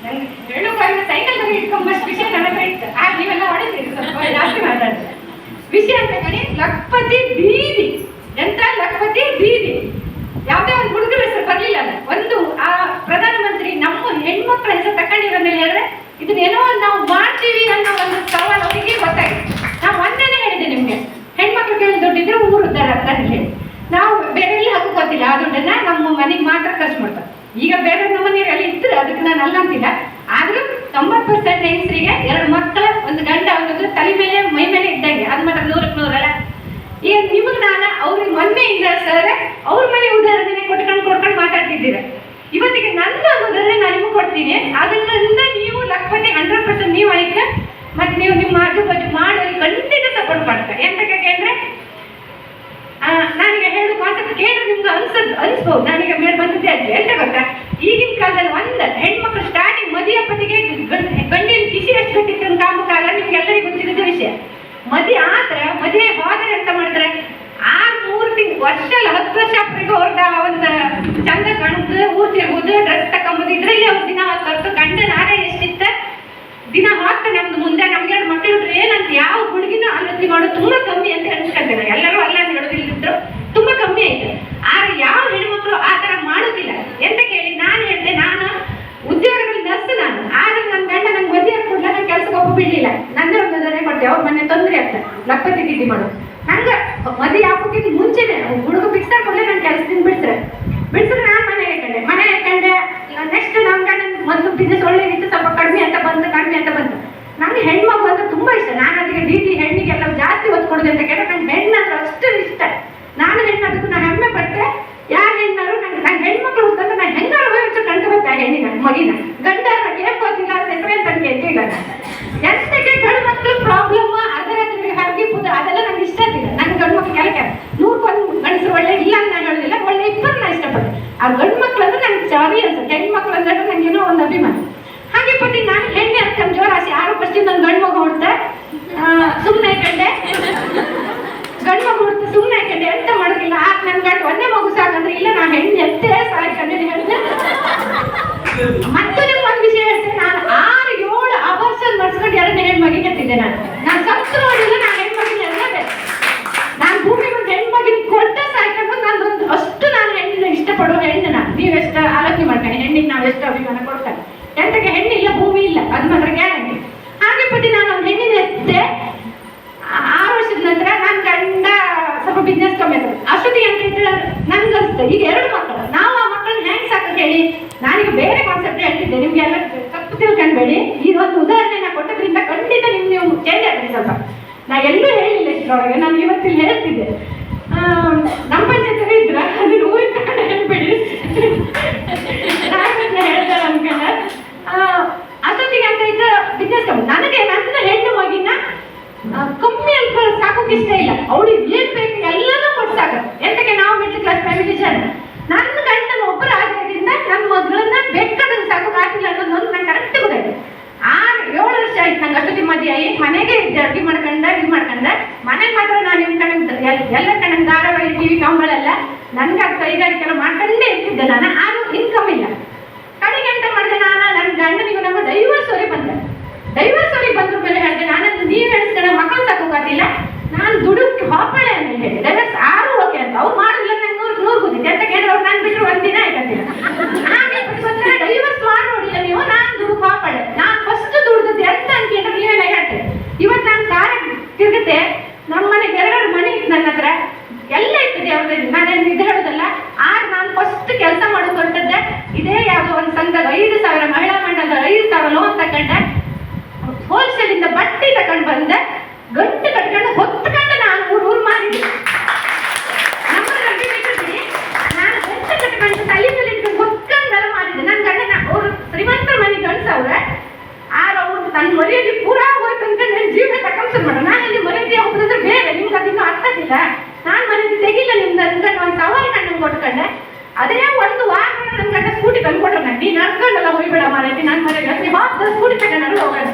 ನಂಗೆ ಹೇಳೋಕ್ಕಾಗ ಸೈಕಲ್ ಬಗ್ಗೆ ಇಟ್ಕೊಂಬಷ್ಟು ವಿಷಯ ನನ್ನ ಹತ್ರ ಇತ್ತು. ಆಗ ನೀವೆಲ್ಲ ಹೊಡಿತೀರಿ, ಸ್ವಲ್ಪ ಜಾಸ್ತಿ ಮಾತಾಡ್ತಾರೆ. ವಿಷಯ ಅಂತ ಕಣಿ, ಲಖಪತಿ ಬೀದಿ. ಎಂತ ಲಖಪತಿ ಬೀದಿ? ಯಾವುದೇ ಒಂದು ಹುಡುಗರ ಹೆಸರು ಬರಲಿಲ್ಲ. ಒಂದು ಆ ಪ್ರಧಾನಮಂತ್ರಿ ನಮ್ಮ ಹೆಣ್ಮಕ್ಳ ಹೆಸರು ತಗೊಂಡಿರೋದ್ಮೇಲೆ ಹೇಳಿದ್ರೆ ಇದನ್ನೇನೋ ನಾವು ಮಾಡ್ತೀವಿ ಅನ್ನೋ ಒಂದು ಸವಾಲು ಅವರಿಗೆ ಗೊತ್ತಾಗಿದೆ. ನಾವು ಒಂದೇ ಹೇಳಿದೆ ನಿಮ್ಗೆ, ಹೆಣ್ಮಕ್ಳು ಕೇಳಿ ದುಡ್ಡಿದ್ರೆ ಊರು ಉದ್ದಾರ ಅಂತ ಹೇಳಿ. ನಾವು ಬೇರೆ ಎಲ್ಲಿ ಹಾಕೋತಿಲ್ಲ, ಆ ದುಡ್ಡನ್ನ ನಮ್ಮ ಮನೆಗೆ ಮಾತ್ರ ಖರ್ಚು ಮಾಡ್ತಾರೆ. ಈಗ ಬೇರೆ ನಮ್ಮ ಮನೆಯಲ್ಲಿ ಇದ್ರೆ ಅದಕ್ಕೆ ನಾನು ಅಲ್ಲ ಅಂತಿಲ್ಲ. ಆದ್ರೂ 90% ಹೆಂಗಸರಿಗೆ 2 ಮಕ್ಕಳ ಒಂದು ಗಂಡ ಅನ್ನೋದು ತಲೆ ಮೇಲೆ ಮೈ ಮೇಲೆ ಇದ್ದಂಗೆ. ಅದು ಮಾತ್ರ 100ಕ್ಕೆ 100 ಅಲ್ಲ. ಈಗ ನಿಮಗೆ ನಾನು ಅವ್ರಿಗೆ ಮೊನ್ನೆಯಿಂದ ಸರ್ ಅವ್ರ ಮನೆ ಉದಾಹರಣೆ ಕೊಟ್ಕೊಂಡು ಮಾತಾಡ್ತಿದ್ದೀರ. ಇವತ್ತಿಗೆ ನನ್ನ ಉದಾಹರಣೆ ನಾನು ನಿಮಗೆ ಕೊಡ್ತೀನಿ. ಅದರಿಂದ ನೀವು ಲಖಪತಿ 100% ನೀವು ಆಯ್ಕೆ, ಮತ್ತೆ ನೀವು ನಿಮ್ಮ ಆಜು ಬಾಜು ಮಾಡೋರಿಗೆ ಖಂಡಿತ ಸಪೋರ್ಟ್ ಮಾಡ್ತಾರೆ. ಎಂತಕ್ಕೆ ಅಂದ್ರೆ ನಾನೀಗ ಹೇಳೋ ಕಾನ್ಸೆಪ್ಟ್ ಕೇಳಿದ್ರೆ ನಿಮ್ಗೆ ಅನ್ಸ್ಬೋದು. ನಾನೀಗ ಮೇಲೆ ಬಂದಿದ್ದೆ ಅಜ್ಜಿ ಎಂತ ಗೊತ್ತಾ, ಈಗಿನ ಕಾಲದಲ್ಲಿ ಒಂದು ಹೆಣ್ಮಕ್ಳು ಸ್ಟಾರ್ಟಿಂಗ್ ಮದುವೆ ಅಪ್ಪತ್ತಿಗೆ ಗಂಡಿನ ಕಿಸಿ ಎಷ್ಟು ಗಟ್ಟಿತ್ತು ಕಾಲ ನಿಮ್ಗೆಲ್ಲರಿಗೂ ಗೊತ್ತಿದ್ದ ವಿಷಯ. ಮದುವೆ ಆದ್ರೆ ಮದುವೆ ಹೋದ್ರೆ ಎಂತ ಮಾಡ್ತಾರೆ, 6-3 ತಿಂಗಳು ವರ್ಷ ಅಲ್ಲ 10 ವರ್ಷ ಅಪ್ಪರಿಗೆ ಅವ್ರದ ಒಂದು ಚಂದ ಕಣ್ದು ಊರ್ ತಿರ್ಬೋದು, ಡ್ರೆಸ್ ತಕೊಂಬೋದು, ಇದ್ರಲ್ಲಿ ಅವ್ರ ದಿನ ಹೊತ್ತು ಗಂಡನ ಆರ ಎಷ್ಟಿತ್ತ ದಿನ ಹಾಕ್ತಾನೆ. ನಮ್ದು ಮುಂದೆ ನಮ್ಗೆ 2 ಮಕ್ಕಳು ಇಟ್ರೆ ಏನಂತ ಯಾವ ಹುಡುಗಿನೂ ಆಲೋಚನೆ ಮಾಡೋದು ತುಂಬಾ ಕಮ್ಮಿ ಅಂತ ಅನ್ಸ್ಕೊಂತಾರೆ. ಎಲ್ಲರೂ ಅಲ್ಲ ಅಂತ ಹೇಳೋದಿಲ್ಲಿದ್ರು ತುಂಬಾ ಕಮ್ಮಿ ಆಯ್ತು. ಆದ್ರೆ ಯಾವ ಹೆಣ್ಮಕ್ಳು ಆ ತರ ಮಾಡೋದಿಲ್ಲ. ಎಂತ ಕೇಳಿ ನಾನು ಹೇಳ್ದೆ, ನಾನು ಉದ್ಯೋಗದಲ್ಲಿ ನರ್ಸ್ ನಾನು. ಆದ್ರೆ ನನ್ನ ಗಂಡ ನಂಗೆ ಮದುವೆ ಹಾಕೊಡ್ಲ, ನಾನು ಕೆಲ್ಸಕ್ಕೆ ಒಬ್ಬ ಬಿಡ್ಲಿಲ್ಲ. ನಂದೇ ಒಂದು ಉದಾಹರಣೆ ಕೊಡ್ತೇವೆ. ಅವ್ರ ಮನೆ ತೊಂದರೆ ಆಗ್ತದೆ ಲಖಪತಿ ತಿದ್ದಿ ಮಾಡು. ನಂಗೆ ಮದುವೆ ಹಾಕೋಕ್ಕಿಂತ ಮುಂಚೆನೆ ಹುಡುಗ ಫಿಕ್ಸ್ ಕೊಡ್ಲೆ ನಾನು ಕೆಲಸದಿಂದ ಬಿಡಿಸಿದ್ರೆ ನಾನು ಮನೆ ಹಾಕೊಂಡೆ. ನೆಕ್ಸ್ಟ್ ನಮ್ಮ ಗಂಡ ಮೊದಲು ಬಿಸ್ನೆಸ್ ಒಳ್ಳೆದಿತ್ತು, ಸ್ವಲ್ಪ ಕಡಿಮೆ ಅಂತ ಬಂತು. ನಂಗೆ ಹೆಣ್ಮಗು ಅಂತ ತುಂಬಾ ಇಷ್ಟ. ನಾನು ಅದಕ್ಕೆ ಡಿಟಿ ಹೆಣ್ಣಿಗೆಲ್ಲ ಜಾಸ್ತಿ ಒತ್ತು ಕೊಡೋದು ಅಂತ ಕೇಳಿದ್ರೆ ನಂಗೆ ಹೆಣ್ಣಂದ್ರೆ ಅಷ್ಟು ಇಷ್ಟ. ನಾನು ಹೆಣ್ಣದಕ್ಕೂ ನಾನು ಹೆಮ್ಮೆ ಪಟ್ಟೆ. ಯಾರು ಹೆಣ್ಣಾರು ನಂಗೆ ಹೆಣ್ಮಕ್ಳು ಹುಟ್ಟಂತ ನಾನು ಹೆಂಗಾರು ಕಂಡು ಬರ್ತಾ ಹೆಣ್ಣಿನ ಮಗಿನ ಗಂಡ ಕೇಳ್ಕೋತಿಲ್ಲ ಅಂತ ಹೆಸರೇ ತಂದೆ ಅಂತ ಇಲ್ಲ. ಎಂತಕ್ಕೆ ಗಂಡು ಮಕ್ಕಳು ಪ್ರಾಬ್ಲಮ್ ಅದರ ಹರಗಿಪ್ಪುದು ಅದೆಲ್ಲ ನಂಗೆ ಇಷ್ಟ ಇಲ್ಲ. ನಂಗೆ ಗಂಡು ಮಕ್ಳು ಕೆಲಕ್ಕೆ 100 ಗಂಡಸರು ಒಳ್ಳೆ ಇಲ್ಲ ಅಂತ ನಾನು ಹೇಳೋದಿಲ್ಲ, ಒಳ್ಳೆ ಇಬ್ಬರು ನಾನು ಇಷ್ಟಪಟ್ಟೆ. ಆ ಗಂಡು ಮಕ್ಳು ಅಂದ್ರೆ ನಂಗೆ ಚಾರಿ ಅನ್ಸುತ್ತೆ, ಹೆಣ್ಮಕ್ಳು ಅಂದ್ರೆ ನಂಗೇನೋ ಒಂದು ಅಭಿಮಾನ. ಹಾಗೆ ಪಟ್ಟಿ ನಾನು ಹೆಣ್ಣೆ ಅಂತ ಜೋರಾಸಿ 6 ವರ್ಷದಿಂದ ನನ್ನ ಗಂಡು ಮಗು ಹುಡ್ತೆ ಸುಮ್ಮನೆ ಕಂಡೆ ಎಂತ ಮಾಡೋದಿಲ್ಲ. ನನ್ನ ಗಂಡು ಒಂದೇ ಮಗು ಸಾಕಂದ್ರೆ ಇಲ್ಲ ನಾನು ಹೆಣ್ಣು ಎತ್ತೇ ಸಾಯ್ಕಂಡೆ ಹೇಳಿದೆ. ಮತ್ತು ನಿಮ್ಗೆ ಒಂದು ವಿಷಯ ಹೇಳ್ತೇನೆ, ನಾನು 6-7 ಅವರ್ಸಲ್ಲಿ ಮಾಡಿಸ್ಕೊಂಡು 2ನೇ ಹೆಣ್ಮಗಿಗೆ ಎತ್ತಿದ್ದೆ. ನಾನು ಸತ್ತು ನೋಡಿಲ್ಲ, ನಾನು ಹೆಣ್ಮಗಿನ ಎಲ್ಲವೇ ನಾನು ಭೂಮಿಗೆ ಒಂದು ಹೆಣ್ಮಗಿನ ಕೊಟ್ಟ ಸಾಯ್ಕೊಂಡು ನಾನು ಅಷ್ಟು ನಾನು ಹೆಣ್ಣಿನ ಇಷ್ಟಪಡುವ ಹೆಣ್ಣು. ನೀವೆಷ್ಟು ಆಲೋಚನೆ ಮಾಡ್ಕೊಂಡು ಹೆಣ್ಣಿಗೆ ನಾವು ಎಷ್ಟು ಅಭಿಮಾನ ಕೊಡ್ತೇನೆ. ಎಂತಕ್ಕೆ ಹೆಣ್ಣಿಲ್ಲ ಭೂಮಿ ಇಲ್ಲ, ಅದು ಮಾತ್ರ ಗ್ಯಾರಂಟಿ. ಹಾಗೆ ಪಟ್ಟಿ ನಾನು ಒಂದು ಹೆಣ್ಣಿನ ಎತ್ತೆ 6 ವರ್ಷದ ನಂತರ ನನ್ನ ಗಂಡ ಸ್ವಲ್ಪ ಬಿಸ್ನೆಸ್ ಕಮ್ಮಿ ಆಗ್ತದೆ. ಅಷ್ಟೊತ್ತಿಗೆ ಅಂತ ಇದ್ರೆ ನನ್ಗೆ ಅನಿಸ್ತದೆ ಈಗ 2 ಮಕ್ಕಳು ನಾವು ಆ ಮಕ್ಕಳನ್ನ ಹೆಂಗೆ ಸಾಕಕ್ಕೆ ಹೇಳಿ. ನಾನೀಗ ಬೇರೆ ಕಾನ್ಸೆಪ್ಟ್ ಹೇಳ್ತಿದ್ದೆ, ನಿಮ್ಗೆಲ್ಲ ತಪ್ಪು ತಿಳ್ಕೊಂಡ್ಬೇಡಿ. ಇದೊಂದು ಉದಾಹರಣೆ ನಾನು ಕೊಟ್ಟದ್ರಿಂದ ಖಂಡಿತ ನೀವು ಚೇಂಜ್ ಆಗ್ತದೆ ಸ್ವಲ್ಪ. ನಾ ಎಲ್ಲೂ ಹೇಳಿಲ್ಲ ಇಷ್ಟರೊಳಗೆ, ನಾನು ಇವತ್ತಿಲ್ಲಿ ಹೇಳ್ತಿದ್ದೆ. ನಮ್ಮ ಪಂಚಾಯತ್ ಇದ್ರ ಅದನ್ನ ಊರಿನ ಕಡೆ ಹೇಳ್ಬೇಡಿ ಹೇಳ್ತಾರೆ ಅನ್ಕೊಂಡ. ಅಷ್ಟೊತ್ತಿಗೆ ಅಂತ ಇದ್ರೆ ಬಿಸ್ನೆಸ್ ಕಮ್ಮಿ. ನನಗೆ ನನ್ನ ಹೆಣ್ಣು ಮಗಿನ ಕಮ್ಮಿ ಅಂತ ಸಾಕೋಕೆ ಇಷ್ಟ ಇಲ್ಲ. ಅವಳಿಗೆ ಏನ್ ಬೇಕು ಎಲ್ಲನೂ ಕೊಟ್ಟು ಸಾಕತ್ತೆ. ಎಂತಕ್ಕೆ ನಾವು ಮಿಡ್ಲ್ ಕ್ಲಾಸ್ ಫ್ಯಾಮಿಲಿ ಜನ. ನನ್ನ ಗಂಡನ ಒಬ್ಬರ ಆಗೋದ್ರಿಂದ ನನ್ನ ಮಗಳನ್ನ ಬೇಕಾದಂಗೆ ಸಾಕೋಕೆ ಆಗಿಲ್ಲ ಅನ್ನೋದು ಒಂದು ನಂಗೆ ಕರೆಕ್ಟ್ ಗೊತ್ತಾಯ್ತು. 7 ವರ್ಷ ಆಯ್ತು ನಂಗೆ ಅಷ್ಟೊತ್ತಿಗೆ ಮದುವೆ ಆಗಿ ಮನೆಗೆ ಇದ್ದೆ, ಅಡುಗೆ ಮಾಡ್ಕೊಂಡೆ ಮನೆಗೆ ಮಾತ್ರ ನಾನು ನಿಮ್ಮ ಕಡೆ ಎಲ್ಲ ಕಡೆ ಧಾರಾವಾಹಿ ಟಿವಿ ಕಂಬಳೆಲ್ಲ ನನ್ಗೆ ಅದು ಕೈಗಾರಿಕೆಲ್ಲ ಮಾಡ್ಕೊಂಡೇ ಇರ್ತಿದ್ದೆ. ನಾನು ಆದ್ರೂ ಇನ್ಕಮ್ ಇಲ್ಲ. ಕಡೆಗೆ ಎಂತ ಮಾಡಿದೆ, ನಾನು ನನ್ನ ಗಂಡನಿಗೂ ನಮ್ಮ ಡೈವರ್ಸ್ ಬಂದ್ರ ಮೇಲೆ ಹೇಳಿದೆ, ನಾನು ನೀವು ಹೇಳಿಸ್ಕೊಂಡ ಮಕ್ಕಳು ಸಾಕೋಕಾತಿಲ್ಲ, ನಾನು ದುಡುಕಿ ಹಾಪಾಳೆ ಅಂತ ಹೇಳಿ ಡೈವರ್ಸ್ 6 ಓಕೆ ಅಂತ. ಅವ್ರು ಮಾಡಿಲ್ಲ, ನಂಗೆ 100 ಗೊತ್ತಿದೆ ಅಂತ ಕೇಳಿದ್ರೆ ಅವ್ರು ನಾನು ಬಿಟ್ಟರು ಒಂದಿನ ಆಯ್ತಂತಿಲ್ಲ. ಹಾಗೆ ಡೈವರ್ಸ್ ಮಾಡಿ ನೋಡಿಲ್ಲ ನೀವು, ನಾನು ದುಡುಕು ಹಾಪಾಳೆ. ನಾನು ಫಸ್ಟ್ ದುಡ್ದದ್ದು ಎಂತ ಅಂತ ಕೇಳಿದ್ರೆ ನೀವೇನ ಹೇಳ್ತೇವೆ. ಇವತ್ತು ನಾನು ಕಾರ ತಿರುಗುತ್ತೆ, ನಮ್ಮ ಮನೆಗೆ 2 ಮನೆ ಇತ್ತು ನನ್ನ ಹತ್ರ, ಎಲ್ಲ ಇರ್ತದೆ ಅವ್ರದ್ದು. ನಾನು ಇದು ಹೇಳೋದಲ್ಲ. ಆಗ ನಾನು ಫಸ್ಟ್ ಕೆಲಸ ಮಾಡೋದು ಹೊರಟದ್ದೆ ಇದೇ ಯಾವುದೋ ಒಂದು ಸಂಘದ 5,000 ಮಹಿಳಾ ಮಂಡಲದ 5,000 ಲೋನ್ ತಗೊಂಡೆ. ಹೋಲ್ಸೇಲ್ ಇಂದ ಬಟ್ಟೆ ತಗೊಂಡು ಬಂದೆ, ಗಂಟು ಕಟ್ಕೊಂಡು ಹೊತ್ಕೊಂಡು ನಾನು ಊರು ಮಾರಿದ್ದೆ. ನಮ್ಮ ಗಂಟೆ ಬಿಟ್ಟಿದ್ದೀನಿ, ನಾನು ಗಂಟು ಕಟ್ಕೊಂಡು ತಲೆ ಮೇಲೆ ಇಟ್ಕೊಂಡು ಹೊತ್ಕೊಂಡೆಲ್ಲ ಮಾರಿದ್ದೆ. ನನ್ನ ಗಂಡ ಅವರು ಶ್ರೀಮಂತರ ಮನೆ ಗಂಡಸವ್ರೆ. ಆಗ ಅವ್ರು ನನ್ನ ಮನೆಯಲ್ಲಿ ಪೂರಾ ಹೋಯ್ತು ಅಂತ ನನ್ನ ಜೀವನ ತಕೊಂಡ್ಸಲ್ ಮಾಡೋಣ. ನಾನು ಇಲ್ಲಿ ಮನೆಗೆ ಹೋಗೋದಂದ್ರೆ ಬೇರೆ, ನಿಮ್ಗೆ ಅದನ್ನು ಅರ್ಥ ಆಗಿಲ್ಲ. ನಾನು ಮನೆಗೆ ತೆಗಿಲ್ಲ ನಿಮ್ದು ಅನ್ಕೊಂಡು ಒಂದು ಸವಾಲು ಕಣ್ಣು ಕೊಟ್ಕೊಂಡೆ. ಅದೇ 1 ವಾರ ನನ್ನ ಗಂಡ ಸ್ಕೂಟಿ ತಂದ್ಕೊಟ್ರೆ, ನೀನು ನಡ್ಕೊಂಡೆಲ್ಲ ಹೋಗ್ಬೇಡ ಮಾರೈತಿ, ನನ್ನ ಮನೆಗೆ ಸ್ಕೂಟಿ ತಗೊಂಡು ಹೋಗೋಣ.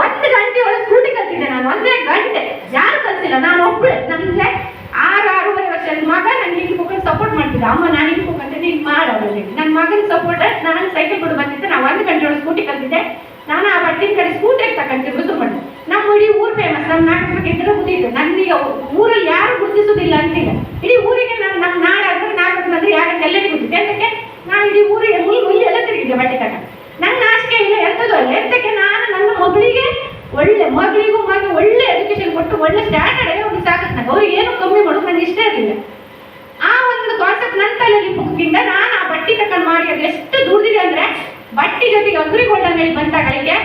1 ಗಂಟೆ ಒಳಗೆ ಸ್ಕೂಟಿ ಕಲ್ತಿದ್ದೆ ನಾನು. 1 ಗಂಟೆ ಯಾರು ಕಲ್ತಿಲ್ಲ, ನಾನು ಒಬ್ಬಳೆ. ನಮಗೆ 6-6.5 ವರ್ಷದ ಮಗ ನನಗೆ ಹಿಂಗೆ ಮಕ್ಕಳು ಸಪೋರ್ಟ್ ಮಾಡ್ತಿದ್ದೆ. ಅಮ್ಮ ನಾನು ಹಿಂಗೆ ಹೋಗಂತೆ ನೀನು ಮಾಡೋದು. ನನ್ನ ಮಗನ ಸಪೋರ್ಟ್ ನಾನು ಸೈಕಲ್ ಕೊಡು ಬಂದಿದ್ದೆ. ನಾವು 1 ಗಂಟೆ ಒಳಗೆ ಮತ್ತಿನ ಕಡೆ ಸ್ಕೂಟಿಗೆ ತಗೊಂಡಿರು ಸುಮ್ಮನೆ. ನಮ್ಮ ಇಡೀ ಊರು ಫೇಮಸ್, ನಮ್ಮ ನಾಟಕಕ್ಕೆ ಇದ್ರೆ ಗೊತ್ತಿತ್ತು. ನನಗೆ ಊರಲ್ಲಿ ಯಾರು ಗುರುತಿಸೋದಿಲ್ಲ ಅಂತಿಲ್ಲ, ಇಡೀ ಊರಿಗೆ ನಮ್ಮ ನಾಡಾದ್ರೆ ನಾಟಕದಲ್ಲಿ ಯಾರು ಎಲ್ಲರಿಗೂ ಗೊತ್ತಿದೆ. ಎಂತಕ್ಕೆ ನಾನು ಇಡೀ ಊರಿಗೆ ಮುಳ್ಳು ಎಲ್ಲ ತಿರುಗಿದ್ದೆ ಬಟ್ಟೆ ತಗೊಂಡು. ನನ್ನ ನಾಚಿಕೆ ಇಲ್ಲ, ಎಂಥದ್ದು ಅಲ್ಲ. ಎಂತಕ್ಕೆ ನಾನು ನನ್ನ ಮಗಳಿಗೆ ಮಗಳಿಗೂ ಒಳ್ಳೆ ಎಜುಕೇಶನ್ ಕೊಟ್ಟು ಒಳ್ಳೆ ಸ್ಟ್ಯಾಂಡರ್ಡ್ ಆಗಿ ಅವ್ರಿಗೆ ಸಾಕಷ್ಟು ಅವ್ರಿಗೆ ಏನು ಕಮ್ಮಿ ಮಾಡೋದು ನನಗೆ ಇಷ್ಟ ಇರಲಿಲ್ಲ. ಆ ಒಂದು ಕಾನ್ಸೆಪ್ಟ್ ನನ್ನ ತಲೆಯಲ್ಲಿ ಮುಗಿದಿಂದ ನಾನು ಆ ಬಟ್ಟೆ ತಕೊಂಡು ಮಾಡಿ ಅದು ಎಷ್ಟು ದುಡ್ದಿದೆ ಅಂದ್ರೆ, ಬಟ್ಟೆ ಜೊತೆಗೆ ಅಗ್ರಿಗೋಲ್ಡ್ ಅಂಗಡಿ ಬಂತಾಗಳಿಗೆ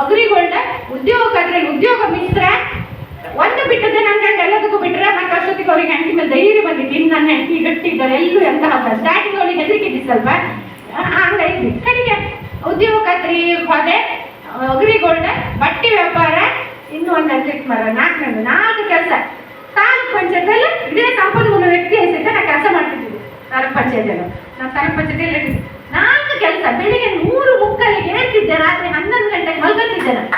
ಅಗ್ರಿಗೋಲ್ಡ್ ಉದ್ಯೋಗದಲ್ಲಿ ಉದ್ಯೋಗ ಮಿತ್ರ ಒಂದು ಬಿಟ್ಟದೆ ನನ್ನ ಗಂಡ ಎಲ್ಲದಕ್ಕೂ ಬಿಟ್ಟರೆ ಮತ್ತೆ ಅಷ್ಟೊತ್ತಿಗೆ ಅವ್ರಿಗೆ ಹೆಂಡತಿ ಮೇಲೆ ಧೈರ್ಯ ಬಂದಿತ್ತು. ಇನ್ನು ನನ್ನ ಹೆಂಡತಿ ಗಟ್ಟಿದ್ದಾರೆ ಎಲ್ಲೂ ಎಂತ ಹಬ್ಬ ಸ್ಟಾರ್ಟಿಂಗ್ ಅವಳಿಗೆ ಹೆದರಿಕಿದ್ದಿ ಸ್ವಲ್ಪ ಹಂಗೈತಿ. ಕಡೆಗೆ ಉದ್ಯೋಗ ಖಾತ್ರಿ ಹೋದೆ, ಅಗ್ರಿಗೋಲ್ಡ್, ಬಟ್ಟೆ ವ್ಯಾಪಾರ, ಇನ್ನೂ ಒಂದು ಅನ್ಸಿಟ್ ಮರ ನಾಲ್ಕು ಕೆಲಸ. ತಾಲೂಕ್ ಪಂಚಾಯತಲ್ಲಿ ಇದೇ ಸಂಪನ್ಮೂಲ ವ್ಯಕ್ತಿ ಹೆಸರಿದ್ದ ನಾನು ಕೆಲಸ ಮಾಡ್ತಿದ್ವಿ. ತಾಲೂಕ್ ಪಂಚಾಯತಿಯಲ್ಲಿ ನಾವು ತಾಲೂಕ್ ಪಂಚಾಯತಿಯಲ್ಲಿ 4 ಕೆಲಸ. ಬೆಳಿಗ್ಗೆ 3:30 ಹೇಳ್ತಿದ್ದೆ, ರಾತ್ರಿ 11 ಗಂಟೆಗೆ ಮಲ್ಕೊತಿದ್ದೆ ನಾನು.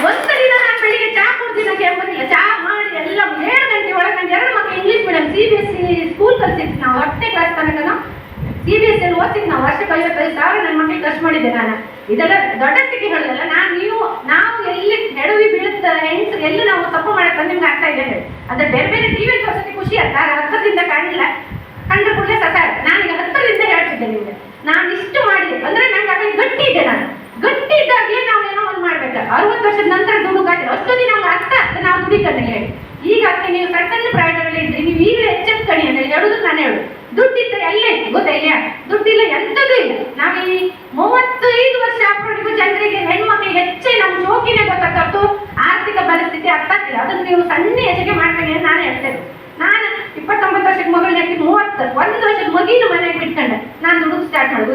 ಒಂದು ದಿನ ನಾನು ಬೆಳಿಗ್ಗೆ ಚಾ ಕುಡ್ದಿದ್ದಕ್ಕೆ ಎಂಬುದಿಲ್ಲ, ಚಾ ಮಾಡಿ ಎಲ್ಲ 7 ಗಂಟೆ ಒಳಗೆ ನನ್ನ 2 ಮಕ್ಕಳು ಇಂಗ್ಲೀಷ್ ಮೀಡಿಯಂ CBSE ಸ್ಕೂಲ್ ಕಲಿಸಿದ್ವಿ ನಾವು. 10ನೇ ಕ್ಲಾಸ್ ತನಕ CBSE ಅಲ್ಲಿ ಓದಿದ್ದು ನಾವು. ವರ್ಷಕ್ಕೆ 55,000 ನನ್ನ ಮಕ್ಕಳಿಗೆ ಖರ್ಚು ಮಾಡಿದ್ದೆ ನಾನು. ಇದೆಲ್ಲ ದೊಡ್ಡ ಸ್ಥಿತಿ ಹೇಳಲ್ಲ ನಾನು. ನಾವು ಎಲ್ಲಿ ಹೆಡವಿ ಬೀಳುತ್ತ ಹೆಂಗ್ಸ್ ಎಲ್ಲಿ ನಾವು ತಪ್ಪು ಮಾಡಕ್ಕೆ ನಿಮ್ಗೆ ಅರ್ಥ ಇದೆ ಹೇಳಿ. ಅದ್ರ ಬೇರೆ ಬೇರೆ ಟಿವಿ ತೋರಿಸೋಕೆ ಖುಷಿ ಅರ್ಥ, ಹತ್ತದಿಂದ ಕಾಣಿಲ್ಲ, ಕಂಡ್ರೆ ಕೂಡಲೇ ಸಸಾರ. ನಾನೀಗ 10ರಿಂದ ಹೇಳ್ತಿದ್ದೆ ನಿಮ್ಗೆ. ನಾನು ಇಷ್ಟು ಮಾಡಿದೆ ಅಂದ್ರೆ ನಂಗೆ ಅದ್ರಲ್ಲಿ ಗಟ್ಟಿ ಇದೆ. ನಾನು ಗಟ್ಟಿ ಇದ್ದಾಗಲೇ ನಾವು ಏನೋ ಒಂದು ಮಾಡ್ಬೇಕು. 60 ವರ್ಷದ ನಂತರ ದುಡುಕಾದ್ರೆ ಅಷ್ಟೊಂದು ನಮ್ಗೆ ಅರ್ಥ ಆಗ್ತದೆ ನಾವು ದುಡಿಕಂತ ಹೇಳಿ. ಈಗ ಅದಕ್ಕೆ ನೀವು ಸಣ್ಣ ಪ್ರಾಯದಲ್ಲಿ ಇದ್ರಿ, ನೀವು ಈಗಲೇ ಎಚ್ಚೆತ್ಕಣಿ ಅಂತ ಹೇಳೋದು ನಾನು ಹೇಳು. ದುಡ್ಡಿದ್ದರೆ ಎಲ್ಲ ಇತ್ತು ಗೊತ್ತಿಲ್ಲ, ದುಡ್ಡಿಲ್ಲ ಎಂಥದ್ದು ಇಲ್ಲ. ನಾವು ಈ 35 ವರ್ಷ ಆಪ್ರೋಡಿಗೂ ಜನರಿಗೆ ಹೆಣ್ಮಕ್ಳಿಗೆ ಹೆಚ್ಚೆ ನಮ್ಮ ಶೋಕಿನೇ ಗೊತ್ತಾಗ್ತದ್ದು, ಆರ್ಥಿಕ ಪರಿಸ್ಥಿತಿ ಅರ್ಥ ಆಗ್ತಿಲ್ಲ. ಅದನ್ನು ನೀವು ಸಣ್ಣ ಹೆಚ್ಚಿಗೆ ಮಾಡ್ತೀನಿ ಅಂತ ನಾನು ಹೇಳ್ತೇನೆ. ನಾನು 29 ವರ್ಷದ ಮಗಳನ್ನ 31 ವರ್ಷದ ಮಗಿನ ಮನೆಗೆ ಬಿಟ್ಕೊಂಡೆ ನಾನು ದುಡುಕು ಸ್ಟಾರ್ಟ್ ಮಾಡೋದು.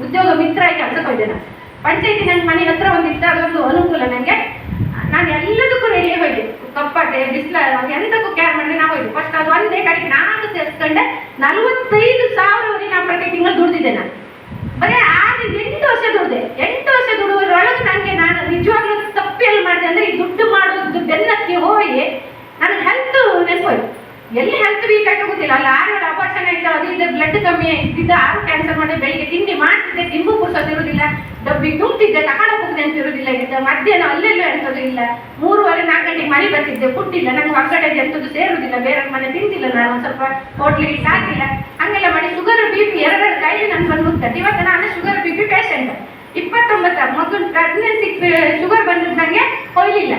ಉದ್ಯೋಗ ಮಿತ್ರ ಆಗಿ ಕೆಲಸಕ್ಕೆ ಹೋಯ್ದೆ ನಾನು. ಪಂಚಾಯತಿ ನನ್ನ ಮನೆ ಹತ್ರ ಒಂದಿತ್ತು, ಅದೊಂದು ಅನುಕೂಲ ನನಗೆ. ನಾನು ಎಲ್ಲದಕ್ಕೂ ರೆಡಿ ಹೋಯ್ದೆ. ಕಪ್ಪಟ್ಟೆ ಬಿಸಿಲ ಎಂತಕ್ಕೂ ಕ್ಯಾರ್ ಮಾಡಿದೆ ನಾವು ಹೋಯ್ತು. ಫಸ್ಟ್ ಅದು ಒಂದೇ ಕಡೆಗೆ ನಾನು ಸೇರಿಸ್ಕೊಂಡೆ 45,000 ನಾನು ಪ್ರತಿ ತಿಂಗಳು ದುಡ್ದಿದ್ದೆ. ನಾನು ಬರೀ 8 ವರ್ಷ ದುಡ್ದೆ. 8 ವರ್ಷ ದುಡುವುದರೊಳಗೆ ನನಗೆ ನಾನು ನಿಜವಾಗ್ಲೂ ತಪ್ಪೆಲ್ಲಿ ಮಾಡಿದೆ ಅಂದ್ರೆ, ಈ ದುಡ್ಡು ಮಾಡೋದು ಬೆನ್ನತ್ತಿ ಹೋಗಿ ನನಗೆ ಹೆಲ್ತ್ ನೆನಪೋಯ್ತು. ಎಲ್ಲಿ ಹೆಲ್ತ್ ವೀಕ್ ಆಗಿ ಗೊತ್ತಿಲ್ಲ. ಅಲ್ಲಿ 6 ಅಪರ್ಷನ್ ಆಯ್ತು, ಅದು ಇದು ಬ್ಲಡ್ ಕಮ್ಮಿ ಇದ್ದಿದ್ದ, 6 ಕ್ಯಾನ್ಸರ್ ಮಾಡಿ ಬೆಳಿಗ್ಗೆ ತಿಂಡಿ ಮಾಡ್ತಿದ್ದೆ, ತಿಂಬು ಕುರ್ಸೋದಿರೋದಿಲ್ಲ, ಡಬ್ಬಿ ತುಂಬ್ತಿದ್ದೆ, ತಗೊಂಡು ಹೋಗ್ದೆ ಅಂತ ಇರೋದಿಲ್ಲ. ಇದ್ದ ಮಧ್ಯಾಹ್ನ ಅಲ್ಲೆಲ್ಲೂ ಎಂಥದ್ದು ಇಲ್ಲ. 3:30 4 ಗಂಟೆಗೆ ಮನೆ ಬರ್ತಿದ್ದೆ, ಫುಡ್ಡಿಲ್ಲ ನಂಗೆ, ಹೊರಗಡೆ ಎಂಥದ್ದು ಸೇರುದಿಲ್ಲ, ಬೇರೆ ಮನೆ ತಿಂತಿಲ್ಲ ನಾನು, ಒಂದು ಸ್ವಲ್ಪ ಹೋಟ್ಲಿಗೆ ಸಾಕಿಲ್ಲ, ಹಂಗೆಲ್ಲ ಮಾಡಿ ಶುಗರ್ BP 2 ಕಾಯಿಲೆ ನನ್ಗೆ ಬಂದ್ಬಿಡ್ತದೆ. ಇವತ್ತು ನಾನು ಶುಗರ್ BP ಪೇಷಂಟ್. 29 ಮಗನ ಪ್ರೆಗ್ನೆನ್ಸಿ ಶುಗರ್ ಬಂದಿದ್ದಂಗೆ ಹೋಯ್ಲಿಲ್ಲ.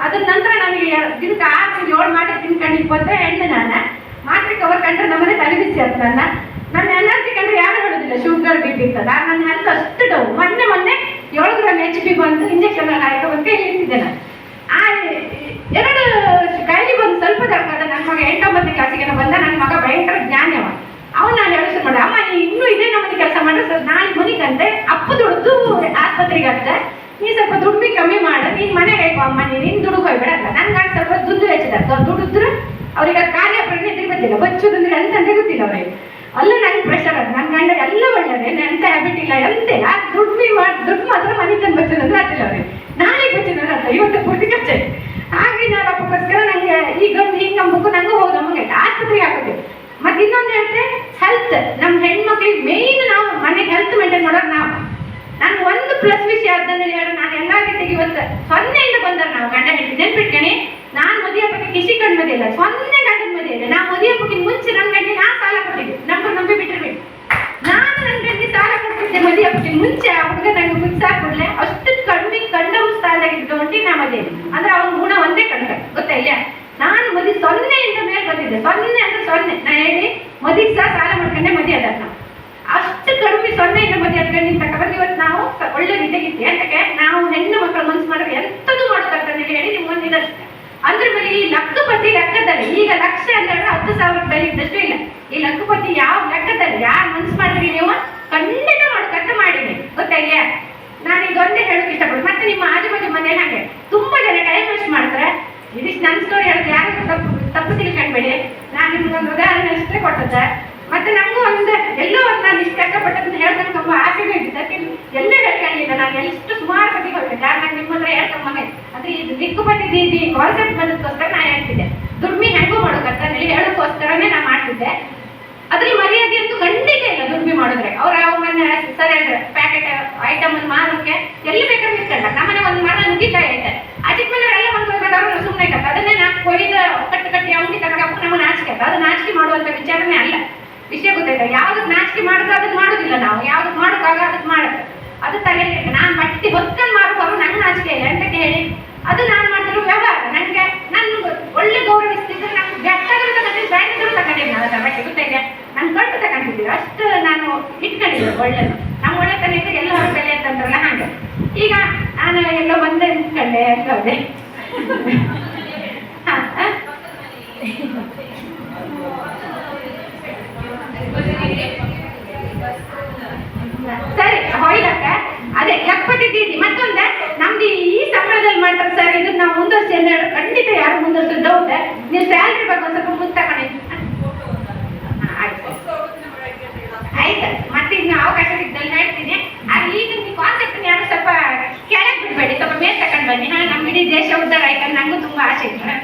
ಅದ್ರ ನಂತರ ನನಗೆ ದಿನಕ್ಕೆ 6-7 ಮಾಡಿ ತಿನ್ಕೊಂಡು 20 ಹೆಣ್ಣು ನಾನು ಮಾತ್ರ ಕವರ್ ಕಂಡ್ರೆ ನಮ್ಮನೆ ತಲೆ ಬಿಸಿ ಅಂತ. ನನ್ನ ಎನರ್ಜಿ ಕಂಡ್ರೆ ಯಾರು ಹೇಳೋದಿಲ್ಲ ಶುಗರ್ BP ಇರ್ತದ. ನನ್ನ ಹೆಲ್ತ್ ಅಷ್ಟು ಡೌನ್. ಮೊನ್ನೆ 7 ಗ್ರಾಮ್ HP ಬಂದು ಇಂಜೆಕ್ಷನ್ ಆಯ್ತು ಅಂತ ಹೇಳಿದ್ದೆ ನಾನು. ಆ 2 ಕಾಯಿಲೆ ಬಂದು ಸ್ವಲ್ಪ ತರ್ಕದ. ನನ್ನ ಮಗ 8-9ನೇ ಕ್ಲಾಸಿಗೆ ಬಂದ. ನನ್ನ ಮಗ ಭಯಂಕರ ಜ್ಞಾನವ. ಅವನು ನಾನು ಹೇಳಿಸ್ ಮಾಡ, ಅಮ್ಮ ನೀ ಇನ್ನೂ ಇದೇ ನಮ್ಮನೆ ಕೆಲಸ ಮಾಡ್ರೆ ಸರ್, ನಾಳೆ ಮನಿಗಂತೆ ಅಪ್ಪ ದುಡ್ದು ಆಸ್ಪತ್ರೆಗೆ ಆಗ್ತದೆ, ನೀ ಸ್ವಲ್ಪ ದುಡ್ಡು ಕಮ್ಮಿ ಮಾಡ, ನೀನ್ ಮನೆಗೆ ಆಯ್ಕೋ ಅಮ್ಮ, ನೀನು ದುಡುಕ್ ಹೋಗ್ಬೇಡ ಅಂತ. ನನ್ಗೆ ಸ್ವಲ್ಪ ದುಡ್ಡು ಹೆಚ್ಚದ. ದುಡಿದ್ರು ಅವ್ರಿಗೆ ಕಾರ್ಯಪ್ರಜ್ಞೆ ಗೊತ್ತಿಲ್ಲ, ಬಚ್ಚುದಂದ್ರೆ ಅಂತಂದ್ರೆ ಗೊತ್ತಿಲ್ಲ ಅವ್ರಿಗೆ. ಅಲ್ಲ ನಂಗೆ ಪ್ರೆಷರ್ ಅದು. ನನ್ನ ಗಂಡ ಎಲ್ಲ ಒಳ್ಳೆಯದೇ, ಎಂತ ಹ್ಯಾಬಿಟ್ ಇಲ್ಲ ಎಂತಿಲ್ಲ. ದುಡ್ಡು ಮಾತ್ರ ಮನೆ ತಂದು ಬಚ್ಚದಂದ್ರೆ ಆಗ್ತಿಲ್ಲ ಅವ್ರಿಗೆ. ನಾಳೆಗೆ ಬಚ್ಚಿದ್ರೆ ಅಂತ, ಇವತ್ತು ಪೂರ್ತಿ ಖರ್ಚೆ. ಹಾಗೆ ನಾನು ಅಪ್ಪಕ್ಕೋಸ್ಕರ ನಂಗೆ ಈಗ ಹಿಂಗೆ ನಂಬಬೇಕು, ನಂಗೆ ಹೋಗಿ ನಮಗೆ ಆಸ್ಪತ್ರೆಗೆ ಹಾಕೋದು. ಮತ್ತೆ ಇನ್ನೊಂದು ಹೇಳ್ತೆ ಹೆಲ್ತ್. ನಮ್ಮ ಹೆಣ್ಮಕ್ಳಿಗೆ ಮೇಯ್ನ್ ನಾವು ಮನೆಗೆ ಹೆಲ್ತ್ ಮೇಂಟೈನ್ ಮಾಡೋರು ನಾವು. ನಾನು ಒಂದು ಪ್ಲಸ್ ವಿಷಯ ಆದ್ರೆ ಹೇಳಿ, ನಾನು ಎಲ್ಲ ರೀತಿಗೆ ಇವತ್ತು 0ಇಂದ ಬಂದಾರ ನಾವು ಗಂಡ ಹೆಂಡತಿ. ನೆನ್ಪಿಟ್ಕಣಿ, ನಾನು ಮದುವೆ ಹಬ್ಬಕ್ಕೆ ಕಿಸಿ ಕಣ್ಣು ಮದುವೆ ಇಲ್ಲ, 0 ಗಂಡನ ಮದುವೆ ಇದೆ. ನಾವು ಮದುವೆ ಹಬ್ಬಕ್ಕೆ ಮುಂಚೆ ನನ್ನ ಗಂಡಿ ನಾನು ಸಾಲ ಕೊಟ್ಟಿದ್ದೆ, ನಂಬಿ ಬಿಟ್ಟಿರ್ಬೇಕು. ನಾನು ನನ್ನ ಗಂಡಿ ಸಾಲ ಕೊಟ್ಟಿದ್ದೆ ಮದುವೆ ಹಬ್ಬಕ್ಕೆ ಮುಂಚೆ. ಆ ಹುಡುಗ ನಂಗೆ ಫಿಕ್ಸ್ ಆಗ್ಬಿಡ್ಲೆ, ಅಷ್ಟು ಕಡಿಮೆ ಕಂಡ ಸ್ಥಾನದಾಗಿದ್ದು ಹೊಂಟಿ ನಾ ಮದುವೆ ಅಂದ್ರೆ ಅವನ ಗುಣ ಒಂದೇ ಕಂಡ ಗೊತ್ತಿಲ್ಲ. ನಾನು ಮದುವೆ 0ಇಂದ ಮೇಲೆ ಬಂದಿದ್ದೆ. 0 ಅಂದ್ರೆ 0 ನಾ ಹೇಳಿ ಮದುವೆಗೆ ಸಾಲ ಮಾಡ್ಕೊಂಡೆ ಮದುವೆ ಅದ. ನಾವು ಅಷ್ಟು ಕಡಿಮೆ 0ಇಂದ ಮದುವೆ ಅದ್ಕೊಂಡು ತಗೊಂಡು ಇವತ್ತು ನಾವು ಒಳ್ಳೆ ರೀತಿಯಾಗಿತ್ತು. ಯಾಕೆ ನಾವು ಹೆಣ್ಣು ಮಕ್ಕಳು ಮನ್ಸು ಮಾಡಿದ್ರೆ ಎಂಥದ್ದು ಮಾಡ್ತಾರೆ ಹೇಳಿ ನಿಮ್ಗೆ ಒಂದು ಇದಷ್ಟೇ. ಅದ್ರ ಮೇಲೆ ಈ ಲಕ್ಕಪತಿ ಲೆಕ್ಕದಲ್ಲಿ ಈಗ ಲಕ್ಷ ಅಂದ್ರೆ 10,000 ಬೆಲೆ ಇದ್ದಷ್ಟು ಇಲ್ಲ. ಈ ಲಕ್ಕಪತಿ ಯಾವ ಲೆಕ್ಕದಲ್ಲಿ ಯಾರು ಮನ್ಸು ಮಾಡಿದ್ರಿ ನೀವು ಖಂಡಿತ ಮಾಡ್ಕಂತ ಮಾಡಿನಿ ಗೊತ್ತಾಗ್ಯ. ನಾನು ಇದೊಂದೇ ಹೇಳೋಕೆ ಇಷ್ಟಪಡ್ತೀನಿ. ಮತ್ತೆ ನಿಮ್ಮ ಆಜುಬಾಜು ಮನೇಲಿ ಹಾಗೆ ತುಂಬಾ ಜನ ಟೈಮ್ ವೇಸ್ಟ್ ಮಾಡ್ತಾರೆ. ಇದಿಷ್ಟು ನನ್ನ ಸ್ಟೋರಿ ಹೇಳೋದು ಯಾರು ತಪ್ಪು ತಿಳ್ಕೊಂಡ್ಬೇಡಿ. ನಾನು ನಿಮ್ಗೆ ಒಂದು ಉದಾಹರಣೆ ಅಷ್ಟೇ ಕೊಟ್ಟದ್ದೆ. ಮತ್ತೆ ನಮಗೂ ಒಂದು ಎಲ್ಲೋ ಒಂದು ನಾನು ಇಷ್ಟು ಕಷ್ಟಪಟ್ಟಂತ ಹೇಳ್ದಂಗೆ ತುಂಬ ಆಸೆನೂ ಇದ್ದಿದ್ದೆ. ಎಲ್ಲ ಹೇಳ್ಕೊಂಡಿಲ್ಲ ನಾನು ಎಷ್ಟು ಸುಮಾರು ಬದಿಗೆ ಹೋಗ್ಬೇಕು. ಯಾರು ನಾನು ನಿಮ್ಮ ಹತ್ರ ಹೇಳ್ಕೊಂಬಂಗೆ ಅಂದ್ರೆ ಇದು ದಿಕ್ಕುಪತಿ ದೀದಿ ಕಾನ್ಸೆಪ್ಟ್ ಬಂದಕ್ಕೋಸ್ಕರ ನಾನು ಹೇಳ್ತಿದ್ದೆ. ದುಡ್ಮಿ ಹೆಂಗೂ ಮಾಡೋಕಂತ ಹೇಳೋಕ್ಕೋಸ್ಕರನೇ ನಾನು ಮಾಡ್ತಿದ್ದೆ. ಅದ್ರಲ್ಲಿ ಮರ್ಯಾದೆ ಅಂತೂ ಖಂಡಿತ ಇಲ್ಲ ದುಡ್ಮಿ ಮಾಡಿದ್ರೆ. ಅವ್ರು ಯಾವ ಮನೆ ಸರಿ ಅಂದ್ರೆ ಪ್ಯಾಕೆಟ್ ಐಟಮ್ ಮಾರೋಕೆ ಎಲ್ಲಿ ಬೇಕಾದ್ರೆ ನಿಂತ್ಕೊಂಡ. ನಮ್ಮನೆ ಒಂದು ಮರ ನುಗ್ಗಿಕಾಯಿ ಐತೆ, ಆ ಚಿಕ್ಕ ಮನೆಯವರೆಲ್ಲ ಬಂದು ಸುಮ್ಮನೆ ಕಟ್ಟ ಅದನ್ನೇ ನಾವು ಕೊಯ್ದು ಕಟ್ಟಿ ಅಂಗಡಿ ತಗೊಂಡು ನಮ್ಮನ್ನ ನಾಚಿಕೆ, ಅದು ನಾಚಿಕೆ ಮಾಡುವಂತ ವಿಚಾರನೇ ಅಲ್ಲ. ವಿಷಯ ಗೊತ್ತಾಯ್ತಾ? ಯಾವ್ದಕ್ ನಾಚಿಕೆ ಮಾಡಿದ್ರೆ ಅದನ್ನ ಮಾಡುದಿಲ್ಲ ನಾವು, ಯಾವ್ದಕ್ ಮಾಡೋಕ್ಕಾಗ ಅದಕ್ಕೆ ಮಾಡುತ್ತೆ. ಅದು ತಲೆಯಲ್ಲಿ ನಾನು ಬಟ್ಟಿ ಹೊತ್ಕೊಂಡು ಮಾರುವಾಗ ನಂಗೆ ನಾಚಿಕೆ ಇಲ್ಲ ಎಂತಕ್ಕೆ ಹೇಳಿ, ಅದು ನಾನು ಮಾಡ್ತಿರೋ ವ್ಯವಹಾರ. ನನಗೆ ನಾನು ಒಳ್ಳೆ ಗೌರವಿಸ್ತಿದ್ರೆ ನಂಗೆ ಬೆಟ್ಟಾದ್ರೂ ತಗೊಂಡಿದ್ದು ಬ್ಯಾಂಡ್ರೂ ತಗೊಂಡಿದ್ದು ನಾನು ಅದರ ಬಟ್ಟೆ ಗೊತ್ತಾಯಿದೆ. ನಾನು ಕಟ್ಟು ತಗೊಂಡಿದ್ದೀವಿ ಅಷ್ಟು ನಾನು ಇಟ್ಕೊಂಡಿದ್ದೆ ಒಳ್ಳೇದು. ನಮ್ಮ ಒಳ್ಳೆತನ ಇದ್ರೆ ಎಲ್ಲ ಹೊರ ಬೆಲೆ ಅಂತಂದ್ರಲ್ಲ ಹಾಗೆ. ಈಗ ನಾನು ಎಲ್ಲೋ ಬಂದೆ ನಿಂತ್ಕೊಂಡೆ ಅಂತಂದೆ. ಸರಿ ಹೊಯ್ಲಕ್ಕ ಅದೇ ಎಪ್ಪತ್ತಿದ್ದೀರಿ. ಮತ್ತೊಂದು ನಮ್ದು ಈ ಸಂಬಳದಲ್ಲಿ ಮಾಡ್ತಾರೆ ಸರ್, ಇದನ್ನ ನಾವು ಮುಂದುವರಿಸಿ ಅಂದ್ರೆ ಖಂಡಿತ ಯಾರು ಮುಂದುವರಿಸೋದು ಡೌಟ್. ನೀವು ಸ್ಯಾಲ್ರಿ ಬಗ್ಗೆ ಒಂದು ಸ್ವಲ್ಪ ಮುಂದೆ ತಗೊಂಡಿ ಆಯ್ತು. ಮತ್ತೆ ಇನ್ನು ಅವಕಾಶ ಸಿಗ್ದಲ್ಲಿ ಹೇಳ್ತೀನಿ. ಆದ್ರೆ ಈಗ ನೀವು ಕಾನ್ಸೆಪ್ಟ್ ಯಾರು ಸ್ವಲ್ಪ ಕೆಳಗೆ ಬಿಡಬೇಡಿ, ಸ್ವಲ್ಪ ಮೇಲೆ ತಗೊಂಡು ಬನ್ನಿ. ನಮ್ಮ ಇಡೀ ದೇಶ ಉದ್ಧಾರ ಆಯ್ತು, ನಂಗೂ ತುಂಬಾ ಆಸೆ ಇತ್ತು.